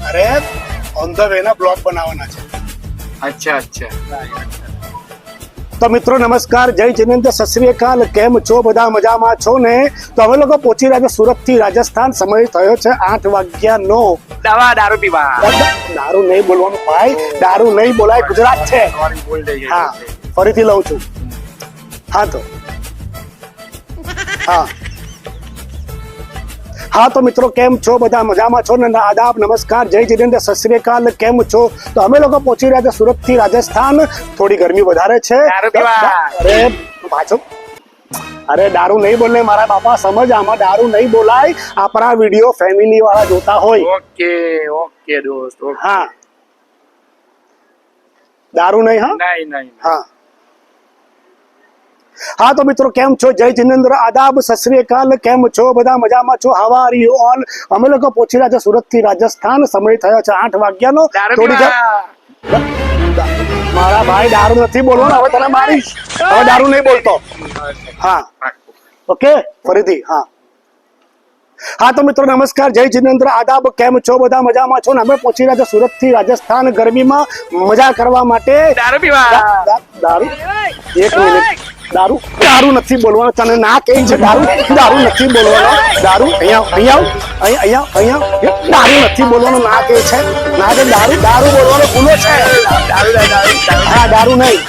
અરે on the way ના blog બનાવવાના છે. અચ્છા અચ્છા. તો મિત્રો નમસ્કાર, જય જિનેન્દ્ર, સત શ્રી અકાલ. કેમ છો બધા? મજામાં છો ને? તો અમે લોકો પહોંચી રહ્યા છે સુરત થી રાજસ્થાન. સમય થયો છે 8 વાગ્યાનો. દવા દારૂ પીવા. દારૂ નહીં બોલવાનું ભાઈ, દારૂ નહીં બોલાય, ગુજરાત છે. હા, ફરીથી લઉં છું. હા તો હા તો મિત્રો કેમ છો બધા? મજામાં છો ને? આદાબ, નમસ્કાર, જય જિનેન્દ્ર, સત શ્રી અકાલ. કેમ છો? તો અમે લોકો પહોંચી રહ્યા છે સુરત થી રાજસ્થાન. થોડી ગરમી વધારે છે. દારૂ પીવા. અરે પાછો, અરે દારૂ નહીં બોલે મારા બાપા, સમજ, આમાં દારૂ નહીં બોલાય. આપણા વિડીયો ફેમિલી વાળા જોતા હોય. ઓકે ઓકે દોસ્ત. હા, દારૂ નહીં. હા નહીં નહીં. હા હા તો મિત્રો કેમ છો? જય જિનેન્દ્ર, આદાબ, સત શ્રી અકાલ. કેમ છો બધા? મજામાં છો? How are you all? અમે લોકો પહોંચી રહ્યા છે સુરત થી રાજસ્થાન. સમય થયો છે 8 વાગ્યાનો. દારૂ થોડી પીવા. મારા ભાઈ દારૂ નથી બોલવાનો. હવે તને મારીશ. હવે દારૂ નહીં બોલતો. હા ઓકે, ફરીથી. હા હા તો મિત્રો નમસ્કાર, જય જિનેન્દ્ર, આદાબ. કેમ છો બધા? મજામાં છો ને? અમે પહોંચી રહ્યા છે સુરત થી રાજસ્થાન ગરમીમાં મજા કરવા માટે. દારૂ પીવા. દારૂ, એક મિનિટ. દારૂ નથી બોલવાનો. તને ના કહે છે દારૂ નથી બોલવાનો. દારૂ અહીંયા દારૂ નથી બોલવાનો. ના કહે છે, ના કે દારૂ બોલવાનો ભૂલો છે. હા, દારૂ નહીં.